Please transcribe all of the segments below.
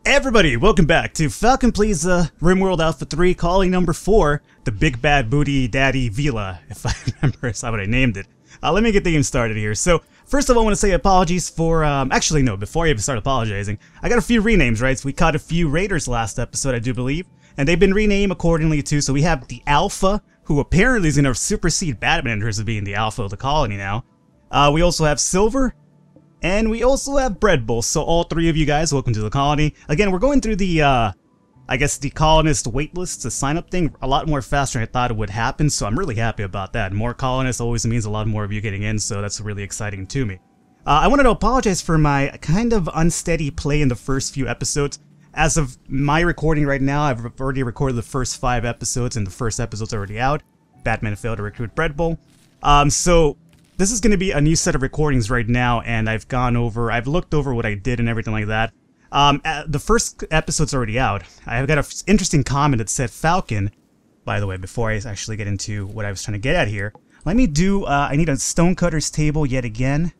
Everybody, welcome back to Falcon Plays Rimworld Alpha 3, calling number 4, the Big Bad Booty Daddy Vila, if I remember is how I named it. Let me get the game started here. So, first of all, I want to say apologies for, actually no, before I even start apologizing, I got a few renames, right? So we caught a few raiders last episode, I do believe, and they've been renamed accordingly too. So we have the Alpha, who apparently is going to supersede Batman in terms of being the Alpha of the colony now. We also have Silver. And we also have Bread Bowl, so all three of you guys, welcome to the colony. Again, we're going through the, I guess the colonist waitlist, the sign-up thing, a lot more faster than I thought it would happen, so I'm really happy about that. More colonists always means a lot more of you getting in, so that's really exciting to me. I wanted to apologize for my kind of unsteady play in the first few episodes. As of my recording right now, I've already recorded the first 5 episodes, and the first episode's already out. Batman failed to recruit Bread Bowl. So this is going to be a new set of recordings right now, and I've looked over what I did and everything like that. The first episode's already out. I've got an interesting comment that said Falcon, by the way, before I actually get into what I was trying to get at here. Let me do, I need a Stonecutter's table yet again,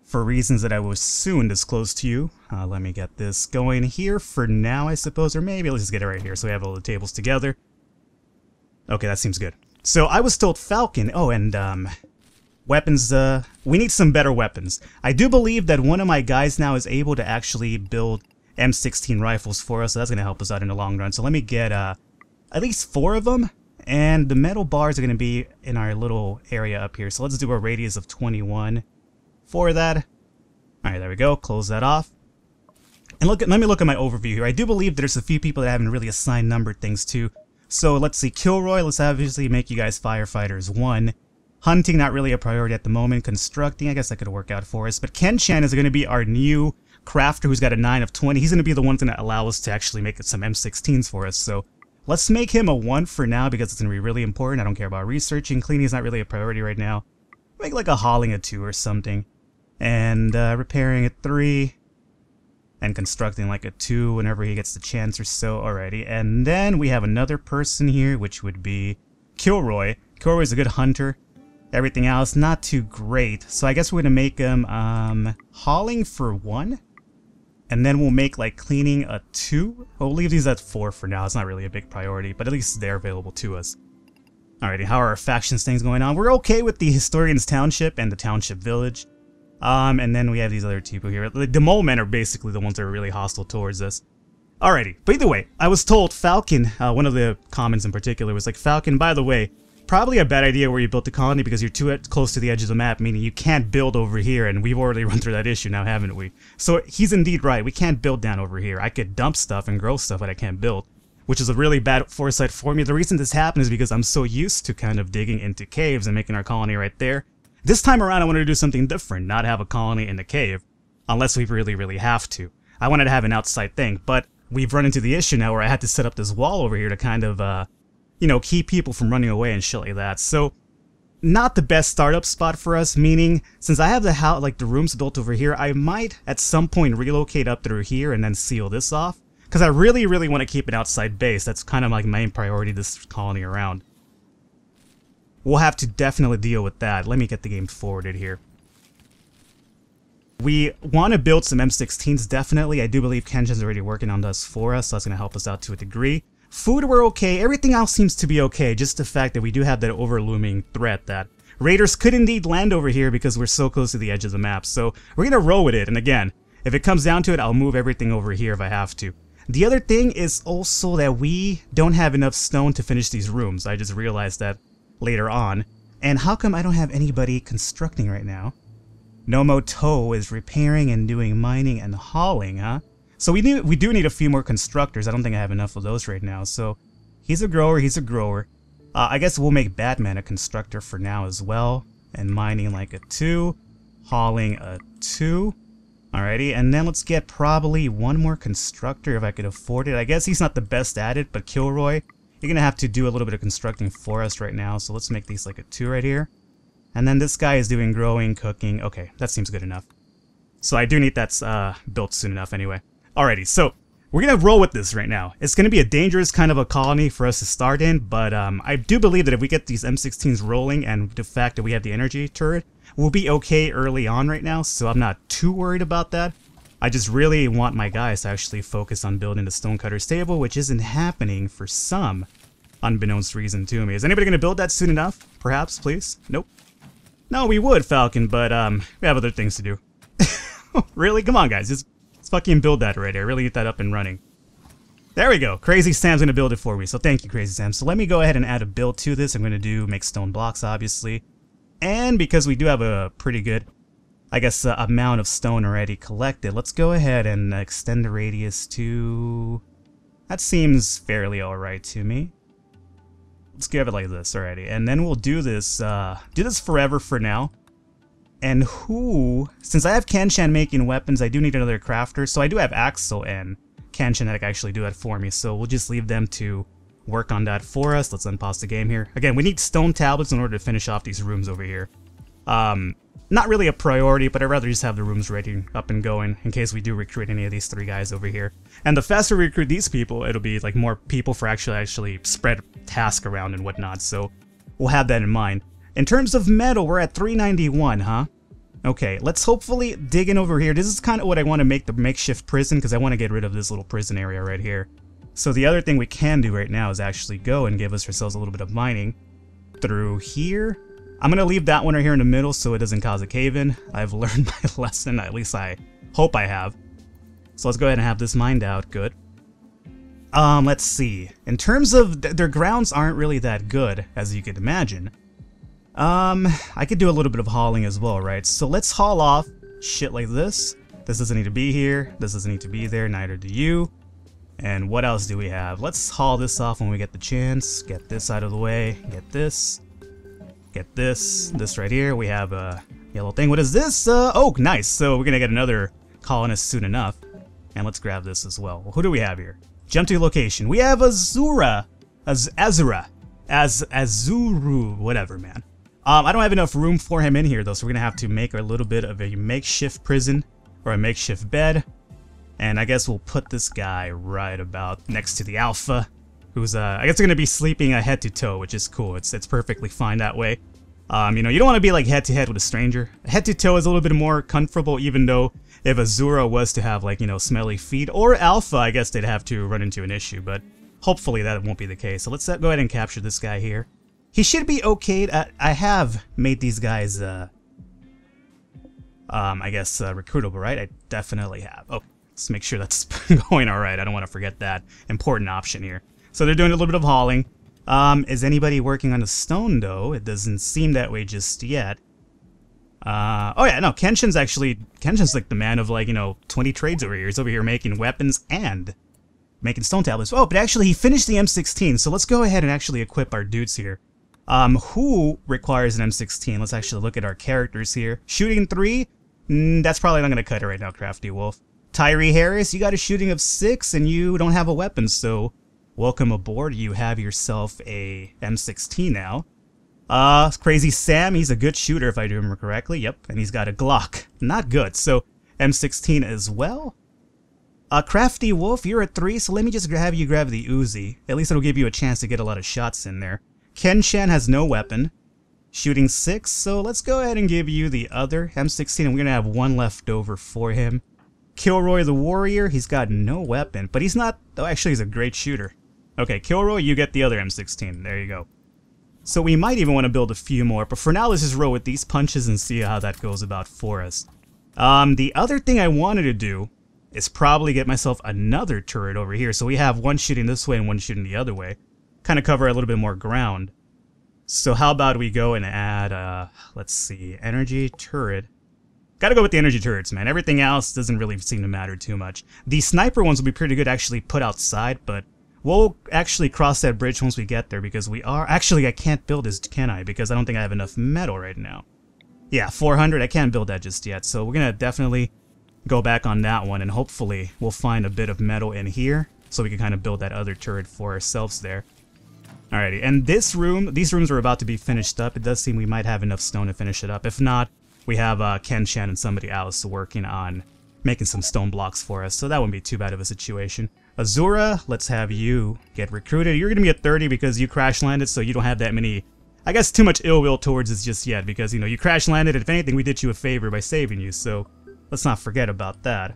for reasons that I will soon disclose to you. Let me get this going here for now, I suppose, or maybe let's just get it right here so we have all the tables together. Okay, that seems good. So I was told Falcon, oh, and, weapons, we need some better weapons. I do believe that one of my guys now is able to actually build M16 rifles for us, so that's going to help us out in the long run. So let me get at least 4 of them, and the metal bars are going to be in our little area up here. So let's do a radius of 21 for that. Alright, there we go. Close that off. And let me look at my overview here. I do believe there's a few people that haven't really assigned numbered things to. So let's see, Kilroy, let's obviously make you guys firefighters 1. Hunting, not really a priority at the moment. Constructing, I guess that could work out for us. But Ken-chan is going to be our new crafter who's got a 9 of 20. He's going to be the one going to allow us to actually make some M16s for us. So let's make him a 1 for now because it's going to be really important. I don't care about researching. Cleaning is not really a priority right now. Make like a hauling a 2 or something. And repairing a 3. And constructing like a 2 whenever he gets the chance or so already. And then we have another person here, which would be Kilroy. Kilroy's a good hunter. Everything else, not too great. So I guess we're going to make them hauling for 1. And then we'll make like cleaning a 2. We'll leave these at 4 for now. It's not really a big priority, but at least they're available to us. Alrighty, how are our factions things going on? We're okay with the Historian's Township and the Township Village. And then we have these other people here. The molemen are basically the ones that are really hostile towards us. Alrighty, but either way, I was told Falcon, one of the comments in particular was like, Falcon, by the way, probably a bad idea where you built the colony because you're too close to the edge of the map, meaning you can't build over here, and we've already run through that issue now, haven't we? So he's indeed right, we can't build down over here. I could dump stuff and grow stuff, but I can't build, which is a really bad foresight for me. The reason this happened is because I'm so used to kind of digging into caves and making our colony right there. This time around I wanted to do something different, not have a colony in the cave, unless we really have to. I wanted to have an outside thing, but we've run into the issue now where I had to set up this wall over here to kind of, you know, keep people from running away and shit like that. So, not the best startup spot for us, meaning, since I have the house, like the rooms built over here, I might at some point relocate up through here and then seal this off. Because I really want to keep an outside base. That's kind of like my main priority this colony around. We'll have to definitely deal with that. Let me get the game forwarded here. We want to build some M16s, definitely. I do believe Kenshin's already working on this for us, so that's going to help us out to a degree. Food, we're okay. Everything else seems to be okay. Just the fact that we do have that overlooming threat that raiders could indeed land over here because we're so close to the edge of the map. So we're going to roll with it. And again, if it comes down to it, I'll move everything over here if I have to. The other thing is also that we don't have enough stone to finish these rooms. I just realized that later on. And how come I don't have anybody constructing right now? Nomoto is repairing and doing mining and hauling, huh? So we do need a few more constructors. I don't think I have enough of those right now. So he's a grower, he's a grower. I guess we'll make Batman a constructor for now as well. And mining like a 2. Hauling a 2. Alrighty, and then let's get probably 1 more constructor if I could afford it. I guess he's not the best at it, but Kilroy, you're going to have to do a little bit of constructing for us right now. So let's make these like a 2 right here. And then this guy is doing growing, cooking. Okay, that seems good enough. So I do need that built soon enough anyway. Alrighty, so we're going to roll with this right now. It's going to be a dangerous kind of a colony for us to start in, but I do believe that if we get these M16s rolling and the fact that we have the energy turret, we'll be okay early on right now, so I'm not too worried about that. I just really want my guys to actually focus on building the stonecutter's table, which isn't happening for some unbeknownst reason to me. Is anybody going to build that soon enough? Perhaps, please? Nope. No, we would, Falcon, but we have other things to do. Really? Come on, guys. Just fucking build that right there. Really get that up and running. There we go. Crazy Sam's going to build it for me, so thank you, Crazy Sam. So let me go ahead and add a build to this. I'm going to make stone blocks, obviously. And because we do have a pretty good, I guess, amount of stone already collected, let's go ahead and extend the radius to... That seems fairly alright to me. Let's give it like this already. And then we'll do this forever for now. And since I have Kanshan making weapons, I do need another crafter. So I do have Axel and Kanshan that can actually do that for me. So we'll just leave them to work on that for us. Let's unpause the game here. Again, we need stone tablets in order to finish off these rooms over here. Not really a priority, but I'd rather just have the rooms ready, up and going, in case we do recruit any of these 3 guys over here. And the faster we recruit these people, it'll be like more people for actually spread tasks around and whatnot. So we'll have that in mind. In terms of metal, we're at 391, huh? Okay, let's hopefully dig in over here. This is kind of what I want to make the makeshift prison, because I want to get rid of this little prison area right here. So the other thing we can do right now is actually go and give ourselves a little bit of mining through here. I'm going to leave that one right here in the middle so it doesn't cause a cave-in. I've learned my lesson, at least I hope I have. So let's go ahead and have this mined out. Good. Let's see. In terms of their grounds aren't really that good, as you could imagine. I could do a little bit of hauling as well, right? So let's haul off shit like this. This doesn't need to be here. This doesn't need to be there. Neither do you. And what else do we have? Let's haul this off when we get the chance. Get this out of the way. Get this. Get this. This right here. We have a yellow thing. What is this? Oh, nice. So we're gonna get another colonist soon enough. And let's grab this as well. Who do we have here? Jump to location. We have Azura. Azura. Azuru. Whatever, man. I don't have enough room for him in here, though, so we're going to have to make a little bit of a makeshift prison, or a makeshift bed. And I guess we'll put this guy right about next to the Alpha, who's, I guess, going to be sleeping head to toe, which is cool. It's perfectly fine that way. You know, you don't want to be, like, head to head with a stranger. Head to toe is a little bit more comfortable, even though if Azura was to have, like, you know, smelly feet, or Alpha, I guess they'd have to run into an issue, but hopefully that won't be the case. So let's go ahead and capture this guy here. He should be okay. I have made these guys, I guess, recruitable, right? I definitely have. Oh, let's make sure that's going all right. I don't want to forget that important option here. So they're doing a little bit of hauling. Is anybody working on the stone, though? It doesn't seem that way just yet. Oh yeah, no, Kenshin's like the man of, like, you know, 20 trades over here. He's over here making weapons and making stone tablets. Oh, but actually he finished the M16, so let's go ahead and actually equip our dudes here. Who requires an M16? Let's actually look at our characters here. Shooting 3? That's probably not going to cut it right now, Crafty Wolf. Tyree Harris, you got a shooting of 6 and you don't have a weapon, so welcome aboard. You have yourself a M16 now. Crazy Sam, he's a good shooter if I do remember correctly. Yep, and he's got a Glock. Not good, so M16 as well. Crafty Wolf, you're at 3, so let me just have you grab the Uzi. At least it'll give you a chance to get a lot of shots in there. Kenshan has no weapon, shooting 6, so let's go ahead and give you the other M16, and we're going to have 1 left over for him. Kilroy the Warrior, he's got no weapon, but he's not, oh, actually he's a great shooter. Okay, Kilroy, you get the other M16, there you go. So we might even want to build a few more, but for now let's just roll with these punches and see how that goes about for us. The other thing I wanted to do is probably get myself another turret over here, so we have 1 shooting this way and 1 shooting the other way. Kind of cover a little bit more ground. So how about we go and add, let's see, energy turret. Gotta go with the energy turrets, man. Everything else doesn't really seem to matter too much. The sniper ones will be pretty good actually put outside, but we'll actually cross that bridge once we get there because we are... Actually, I can't build this, can I? Because I don't think I have enough metal right now. Yeah, 400, I can't build that just yet. So we're gonna definitely go back on that one, and hopefully we'll find a bit of metal in here so we can kind of build that other turret for ourselves there. Alrighty, and these rooms are about to be finished up. It does seem we might have enough stone to finish it up. If not, we have Kenshan and somebody else working on making some stone blocks for us, so that wouldn't be too bad of a situation. Azura, let's have you get recruited. You're going to be at 30 because you crash landed, so you don't have that many, I guess, too much ill will towards us just yet, because, you know, you crash landed, and if anything, we did you a favor by saving you, so let's not forget about that.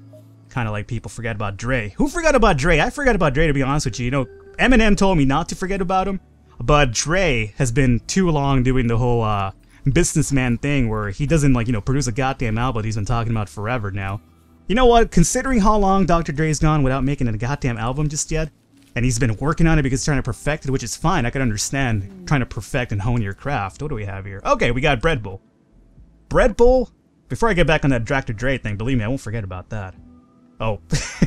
Kind of like people forget about Dre. Who forgot about Dre? I forgot about Dre, to be honest with you. You know, Eminem told me not to forget about him, but Dre has been too long doing the whole businessman thing where he doesn't, like, you know, produce a goddamn album he's been talking about forever now. You know what? Considering how long Dr. Dre's gone without making a goddamn album just yet, and he's been working on it because he's trying to perfect it, which is fine. I can understand trying to perfect and hone your craft. What do we have here? Okay, we got Bread Bowl. Bread Bowl? Before I get back on that Dr. Dre thing, believe me, I won't forget about that. Oh,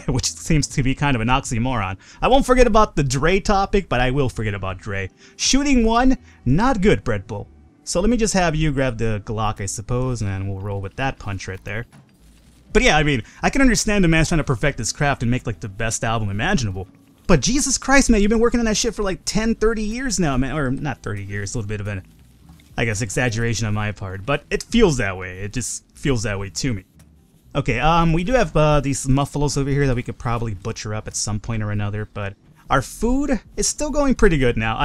which seems to be kind of an oxymoron. I won't forget about the Dre topic, but I will forget about Dre. Shooting 1, not good, Bread Bowl. So let me just have you grab the Glock, I suppose, and we'll roll with that punch right there. But yeah, I mean, I can understand the man's trying to perfect his craft and make, like, the best album imaginable. But Jesus Christ, man, you've been working on that shit for like 10, 30 years now, man. Or not 30 years, a little bit of an, I guess, exaggeration on my part. But it feels that way. It just feels that way to me. Okay, we do have these muffaloes over here that we could probably butcher up at some point or another, but our food is still going pretty good now.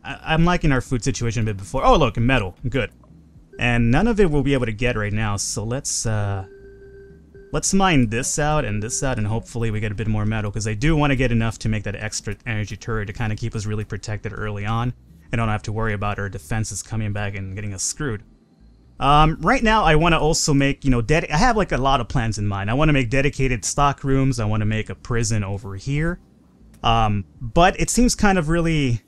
I'm liking our food situation a bit before. Oh, look, metal. Good. And none of it we'll be able to get right now, so let's mine this out, and hopefully we get a bit more metal, because I do want to get enough to make that extra energy turret to kind of keep us really protected early on, and don't have to worry about our defenses coming back and getting us screwed. Right now, I want to also make, you know, I have like a lot of plans in mind. I want to make dedicated stock rooms. I want to make a prison over here. But it seems kind of really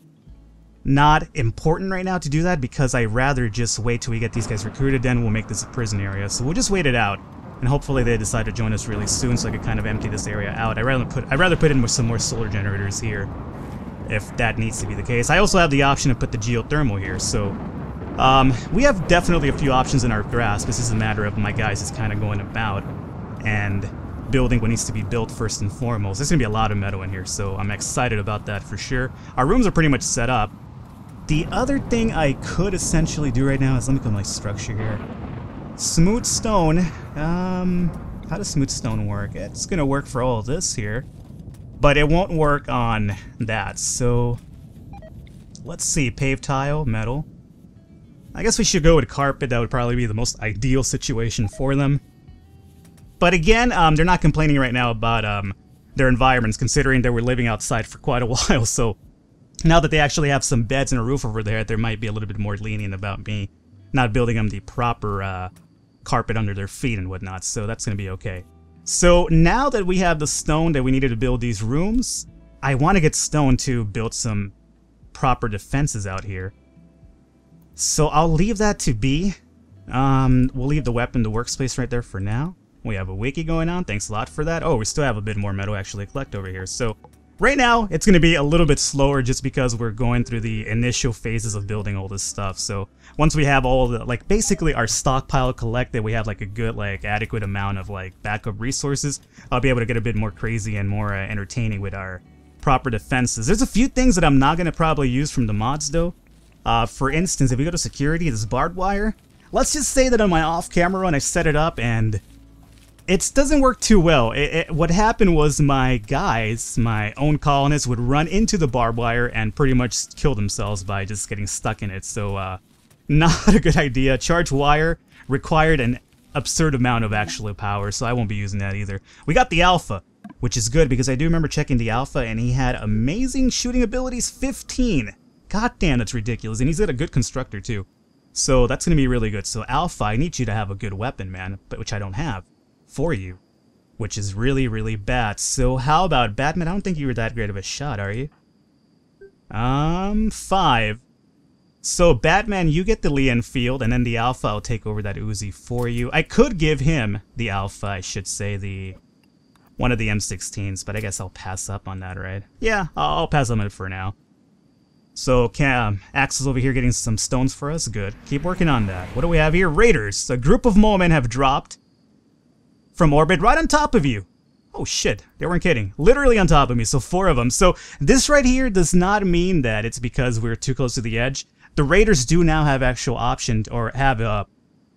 not important right now to do that, because I'd rather just wait till we get these guys recruited, then we'll make this a prison area. So we'll just wait it out, and hopefully they decide to join us really soon so I can kind of empty this area out. I'd rather put in some more solar generators here, if that needs to be the case. I also have the option to put the geothermal here, so we have definitely a few options in our grasp. This is a matter of my guys just kind of going about and building what needs to be built first and foremost. There's going to be a lot of metal in here, so I'm excited about that for sure. Our rooms are pretty much set up. The other thing I could essentially do right now is, let me go to my structure here. Smooth stone. How does smooth stone work? It's going to work for all of this here, but it won't work on that. So let's see. Paved tile, metal. I guess we should go with carpet. That would probably be the most ideal situation for them. But again, they're not complaining right now about their environments, considering they were living outside for quite a while. So now that they actually have some beds and a roof over there, they might be a little bit more lenient about me not building them the proper carpet under their feet and whatnot. So that's going to be okay. So now that we have the stone that we needed to build these rooms, I want to get stone to build some proper defenses out here. So I'll leave that to be. We'll leave the weapon to workspace right there for now. We have a wiki going on. Thanks a lot for that. Oh, we still have a bit more metal actually collect over here. So right now, it's going to be a little bit slower just because we're going through the initial phases of building all this stuff. So once we have all the, like, basically our stockpile collected, we have like a good, like, adequate amount of, like, backup resources, I'll be able to get a bit more crazy and more entertaining with our proper defenses. There's a few things that I'm not going to probably use from the mods though. For instance, if we go to security, this barbed wire, let's just say that on my off-camera run I set it up and it doesn't work too well. What happened was my guys, my own colonists, would run into the barbed wire and pretty much kill themselves by just getting stuck in it. So not a good idea. Charged wire required an absurd amount of actual power, so I won't be using that either. We got the Alpha, which is good because I do remember checking the Alpha and he had amazing shooting abilities, 15. God damn, that's ridiculous. And he's got a good constructor too. So that's going to be really good. So Alpha, I need you to have a good weapon, man, but which I don't have for you, which is really, really bad. So how about Batman? I don't think you were that great of a shot, are you? 5. So Batman, you get the Lee Enfield, and then the Alpha, I'll take over that Uzi for you. I could give him the Alpha, I should say, one of the M16s, but I guess I'll pass up on that, right? Yeah, I'll pass on it for now. So Axel's over here getting some stones for us. Good. Keep working on that. What do we have here? Raiders. A group of molemen have dropped from orbit right on top of you. Oh shit, they weren't kidding. Literally on top of me, so 4 of them. So this right here does not mean that it's because we're too close to the edge. The Raiders do now have actual option, or have a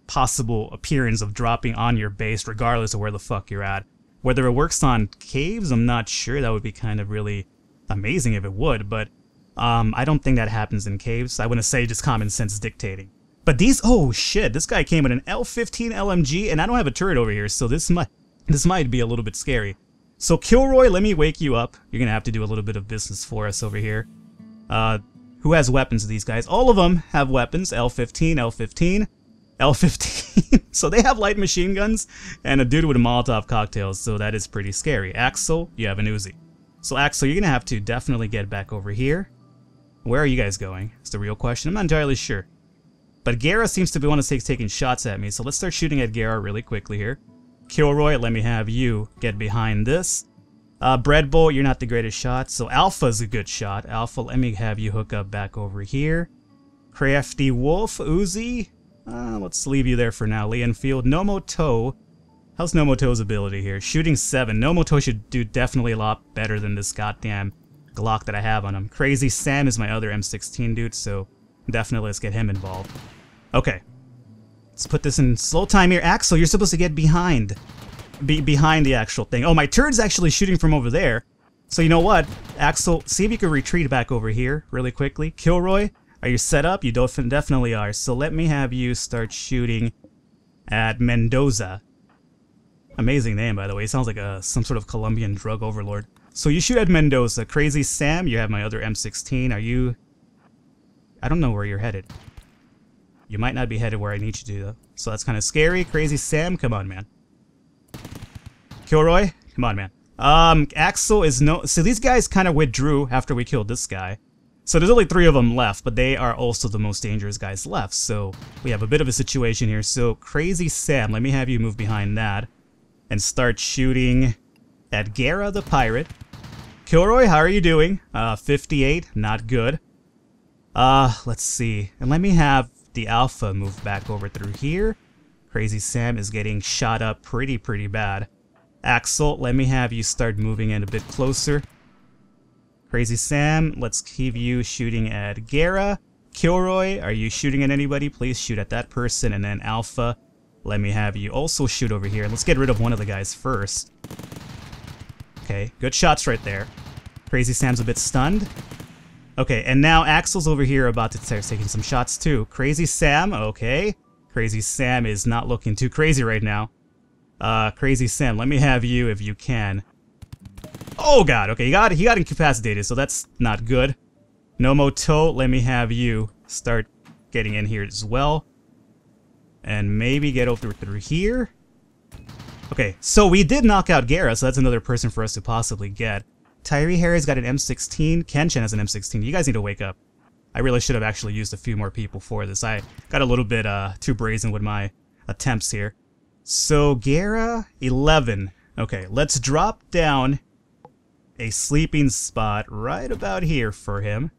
possible appearance of dropping on your base regardless of where the fuck you're at. Whether it works on caves, I'm not sure. That would be kind of really amazing if it would, but I don't think that happens in caves. I wouldn't say just common sense dictating. But these, oh shit, this guy came with an L15 LMG, and I don't have a turret over here, so this This might be a little bit scary. So Kilroy, let me wake you up. You're gonna have to do a little bit of business for us over here. Who has weapons, these guys? All of them have weapons. L15, L15, L15. So they have light machine guns and a dude with a Molotov cocktails, so that is pretty scary. Axel, you have an Uzi. So Axel, you're gonna have to definitely get back over here. Where are you guys going? It's the real question. I'm not entirely sure. But Gara seems to be one of taking shots at me, so let's start shooting at Gara really quickly here. Kilroy, let me have you get behind this. Bread Bowl, you're not the greatest shot, so Alpha's a good shot. Alpha, let me have you hook up back over here. Crafty Wolf, Uzi, let's leave you there for now. Leonfield, Nomoto. How's Nomoto's ability here? Shooting 7. Nomoto should do definitely a lot better than this goddamn Glock that I have on him. Crazy Sam is my other M16 dude, so definitely let's get him involved. Okay. Let's put this in slow time here. Axel, you're supposed to get behind. Behind the actual thing. Oh, my turd's actually shooting from over there. So you know what? Axel, see if you can retreat back over here really quickly. Kilroy, are you set up? You definitely are. So let me have you start shooting at Mendoza. Amazing name, by the way. It sounds like some sort of Colombian drug overlord. So you shoot at Mendoza. Crazy Sam, you have my other M16. Are you... I don't know where you're headed. You might not be headed where I need you to, though. So that's kind of scary. Crazy Sam, come on, man. Kilroy, come on, man. Axel is no... So these guys kind of withdrew after we killed this guy. So there's only 3 of them left, but they are also the most dangerous guys left. So we have a bit of a situation here. So Crazy Sam, let me have you move behind that and start shooting at Gara the pirate. Kilroy, how are you doing? 58, not good. Let's see. And let me have the Alpha move back over through here. Crazy Sam is getting shot up pretty bad. Axel, let me have you start moving in a bit closer. Crazy Sam, let's keep you shooting at Gara. Kilroy, are you shooting at anybody? Please shoot at that person. And then Alpha, let me have you also shoot over here. Let's get rid of one of the guys first. Okay, good shots right there. Crazy Sam's a bit stunned. Okay, and now Axel's over here about to start taking some shots too. Crazy Sam, okay. Crazy Sam is not looking too crazy right now. Crazy Sam, let me have you if you can. Oh god, okay, he got incapacitated, so that's not good. Nomoto, let me have you start getting in here as well. And maybe get over through here. Okay, so we did knock out Gara, so that's another person for us to possibly get. Tyree Harris got an M16. Kenshin has an M16. You guys need to wake up. I really should have actually used a few more people for this. I got a little bit too brazen with my attempts here. So, Gara, 11. Okay, let's drop down a sleeping spot right about here for him.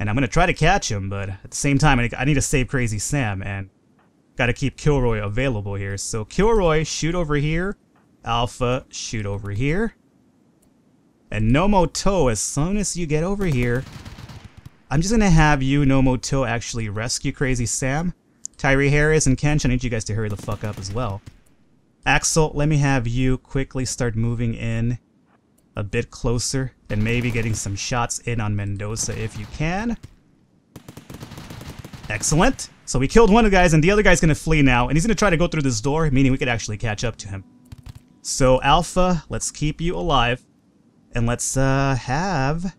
And I'm going to try to catch him, but at the same time, I need to save Crazy Sam, and got to keep Kilroy available here. So, Kilroy, shoot over here. Alpha, shoot over here. And Nomoto, as soon as you get over here, I'm just going to have you, Nomoto, actually rescue Crazy Sam. Tyree Harris and Kench, I need you guys to hurry the fuck up as well. Axel, let me have you quickly start moving in a bit closer and maybe getting some shots in on Mendoza if you can. Excellent. So we killed one of the guys and the other guy's going to flee now, and he's going to try to go through this door, meaning we could actually catch up to him. So Alpha, let's keep you alive. And let's have...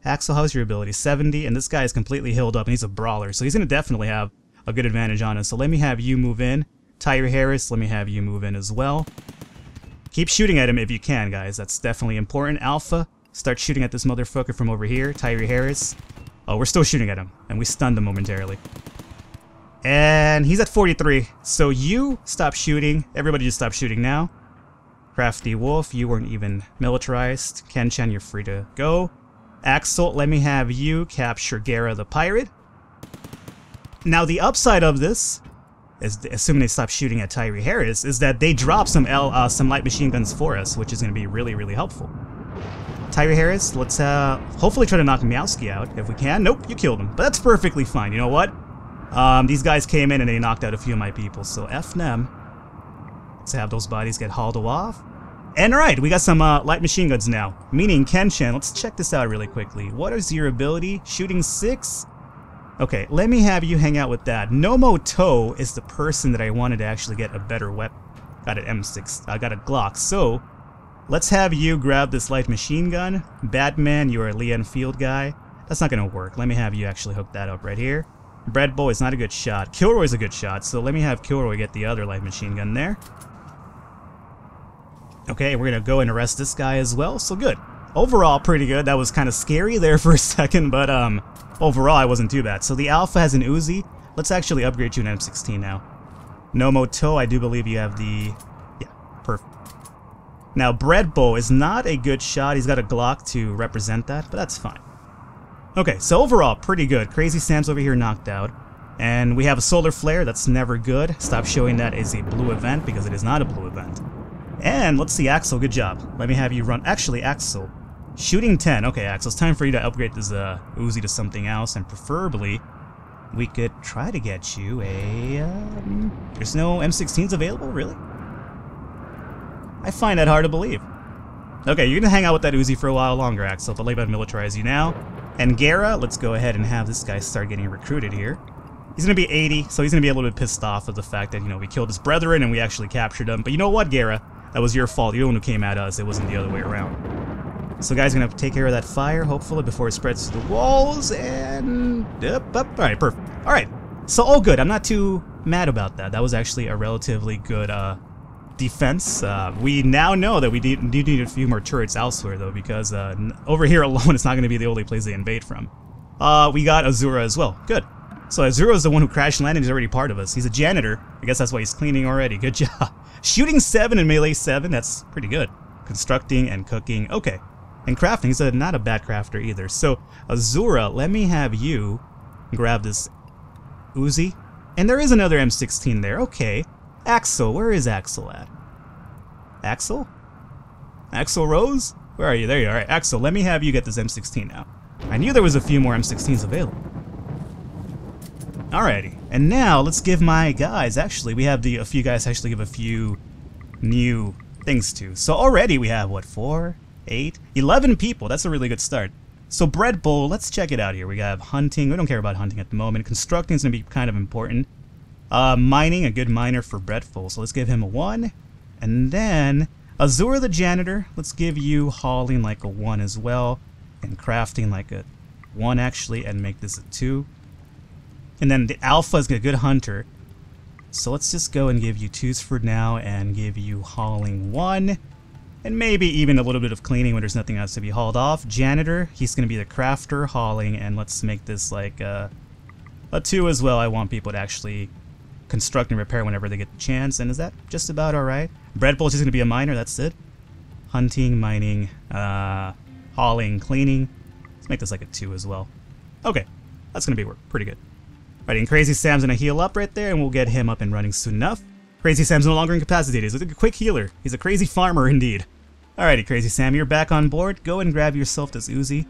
Axel, how's your ability? 70, and this guy is completely healed up, and he's a brawler, so he's going to definitely have a good advantage on us. So let me have you move in. Tyree Harris, let me have you move in as well. Keep shooting at him if you can, guys. That's definitely important. Alpha, start shooting at this motherfucker from over here. Tyree Harris. Oh, we're still shooting at him, and we stunned him momentarily. And he's at 43, so you stop shooting. Everybody just stop shooting now. Crafty Wolf, you weren't even militarized. Ken-chan, you're free to go. Axel, let me have you capture Gara the pirate. Now the upside of this, is assuming they stop shooting at Tyree Harris, is that they drop some light machine guns for us, which is going to be really helpful. Tyree Harris, let's hopefully try to knock Meowski out if we can. Nope, you killed him, but that's perfectly fine. You know what? These guys came in and they knocked out a few of my people, so F them. Let's have those bodies get hauled off. And alright, we got some light machine guns now. Meaning Kenshin, let's check this out really quickly. What is your ability? Shooting 6? Okay, let me have you hang out with that. Nomoto is the person that I wanted to actually get a better weapon. got an M6, I got a Glock. So let's have you grab this light machine gun. Batman, you are a Lee Enfield guy. That's not gonna work. Let me have you actually hook that up right here. Bread Boy is not a good shot. Kilroy's a good shot, so let me have Kilroy get the other light machine gun there. Okay, we're gonna go and arrest this guy as well, so good. Overall, pretty good. That was kind of scary there for a second, but overall, it wasn't too bad. So the Alpha has an Uzi. Let's actually upgrade you an M16 now. No Moto, I do believe you have the... Yeah, perfect. Now, Bread Bowl is not a good shot. He's got a Glock to represent that, but that's fine. Okay, so overall, pretty good. Crazy Sam's over here knocked out. And we have a solar flare. That's never good. Stop showing that as a blue event, because it is not a blue event. And let's see, Axel, good job. Let me have you run... Actually, Axel, shooting 10. Okay, Axel, it's time for you to upgrade this Uzi to something else, and preferably, we could try to get you a... There's no M16s available, really? I find that hard to believe. Okay, you're gonna hang out with that Uzi for a while longer, Axel, but let me militarize you now. And Gara, let's go ahead and have this guy start getting recruited here. He's gonna be 80, so he's gonna be a little bit pissed off of the fact that, you know, we killed his brethren and we actually captured him. But you know what, Gara? That was your fault. You're the one who came at us. It wasn't the other way around. So guys, gonna have to take care of that fire, hopefully, before it spreads to the walls, and... Yep, up. Alright, perfect. Alright, so all good. I'm not too mad about that. That was actually a relatively good, defense. We now know that we do need a few more turrets elsewhere, though, because over here alone, it's not going to be the only place they invade from. We got Azura as well. Good. So Azura is the one who crash landed. He's already part of us. He's a janitor. I guess that's why he's cleaning already. Good job. Shooting 7 and melee 7. That's pretty good. Constructing and cooking. Okay. And crafting. He's not a bad crafter either. So Azura, let me have you grab this Uzi. And there is another M16 there. Okay. Axel, where is Axel at? Axel? Axel Rose? Where are you? There you are. Alright, Axel, let me have you get this M16 now. I knew there was a few more M16s available. Alrighty, and now let's give my guys, actually, we have a few guys to actually give a few new things to. So already we have, what, 4, 8, 11 people. That's a really good start. So Bread Bowl, let's check it out here. We have hunting. We don't care about hunting at the moment. Constructing is going to be kind of important. Mining, a good miner for Breadful, so let's give him a 1. And then, Azura the janitor, let's give you hauling like a 1 as well. And crafting like a 1 actually, and make this a 2. And then the Alpha is a good hunter. So let's just go and give you 2s for now, and give you hauling 1. And maybe even a little bit of cleaning when there's nothing else to be hauled off. Janitor, he's going to be the crafter, hauling, and let's make this like a 2 as well. I want people to actually construct and repair whenever they get the chance, and is that just about alright? Bread Bowl is just going to be a miner, that's it. Hunting, mining, hauling, cleaning. Let's make this like a 2 as well. Okay, that's going to be pretty good. Alright, and Crazy Sam's going to heal up right there, and we'll get him up and running soon enough. Crazy Sam's no longer incapacitated. He's a quick healer. He's a crazy farmer indeed. Alrighty, Crazy Sam, you're back on board. Go and grab yourself this Uzi.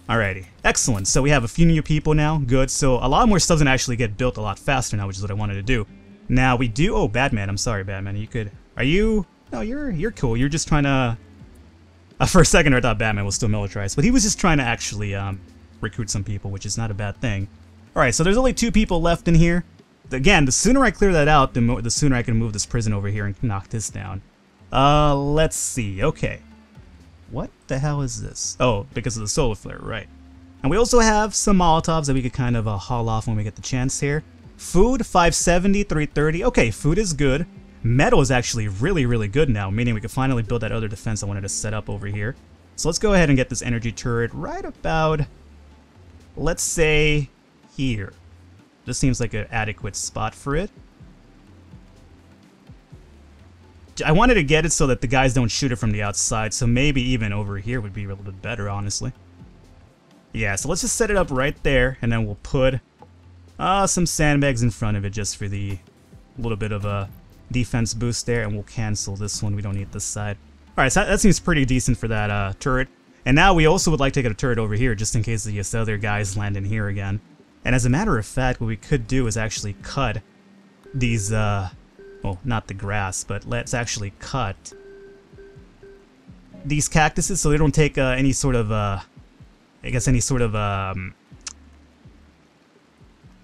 Alrighty, excellent. So we have a few new people now. Good. So a lot more stuff can actually get built a lot faster now, which is what I wanted to do. Now we do. Oh, Batman. I'm sorry, Batman. You could. Are you? No, you're cool. You're just trying to. For a second, I thought Batman was still militarized, but he was just trying to actually recruit some people, which is not a bad thing. Alright, so there's only 2 people left in here. Again, the sooner I clear that out, the sooner I can move this prison over here and knock this down. Let's see. Okay. What the hell is this? Oh, because of the solar flare, right. And we also have some Molotovs that we could kind of haul off when we get the chance here. Food, 570, 330. Okay, food is good. Metal is actually really, really good now, meaning we could finally build that other defense I wanted to set up over here. So let's go ahead and get this energy turret right about, let's say, here. This seems like an adequate spot for it. I wanted to get it so that the guys don't shoot it from the outside, so maybe even over here would be a little bit better, honestly. Yeah, so let's just set it up right there, and then we'll put some sandbags in front of it just for the little bit of a defense boost there, and we'll cancel this one. We don't need this side. Alright, so that seems pretty decent for that turret. And now we also would like to get a turret over here, just in case the other guys land in here again. And as a matter of fact, what we could do is actually cut these, well, not the grass, but let's actually cut these cactuses so they don't take any sort of, I guess any sort of,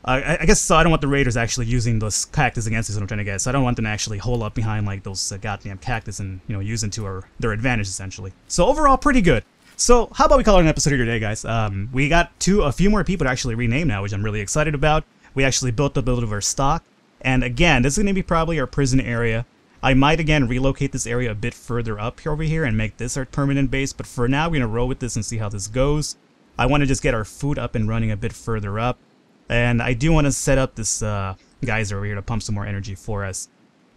I guess so. I don't want the raiders actually using those cactus against us. Is what I'm trying to get. So I don't want them to actually hole up behind like those goddamn cactus and use them to their advantage essentially. So overall, pretty good. So how about we call it an episode here today, guys? We got a few more people to actually rename now, which I'm really excited about. We actually built up a bit of our stock, and again, this is going to be probably our prison area. I might again relocate this area a bit further up here over here and make this our permanent base. But for now, we're gonna roll with this and see how this goes. I want to just get our food up and running a bit further up. And I do want to set up this geyser over here to pump some more energy for us.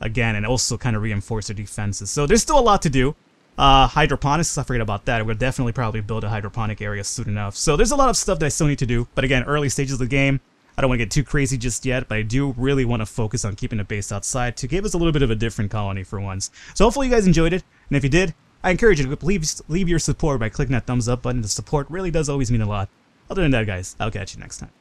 Again, and also kind of reinforce our defenses. So there's still a lot to do. Hydroponics, I forget about that. We'll definitely probably build a hydroponic area soon enough. So there's a lot of stuff that I still need to do. But again, early stages of the game. I don't want to get too crazy just yet, but I do really want to focus on keeping the base outside to give us a little bit of a different colony for once. So hopefully you guys enjoyed it. And if you did, I encourage you to please leave your support by clicking that thumbs up button. The support really does always mean a lot. Other than that, guys, I'll catch you next time.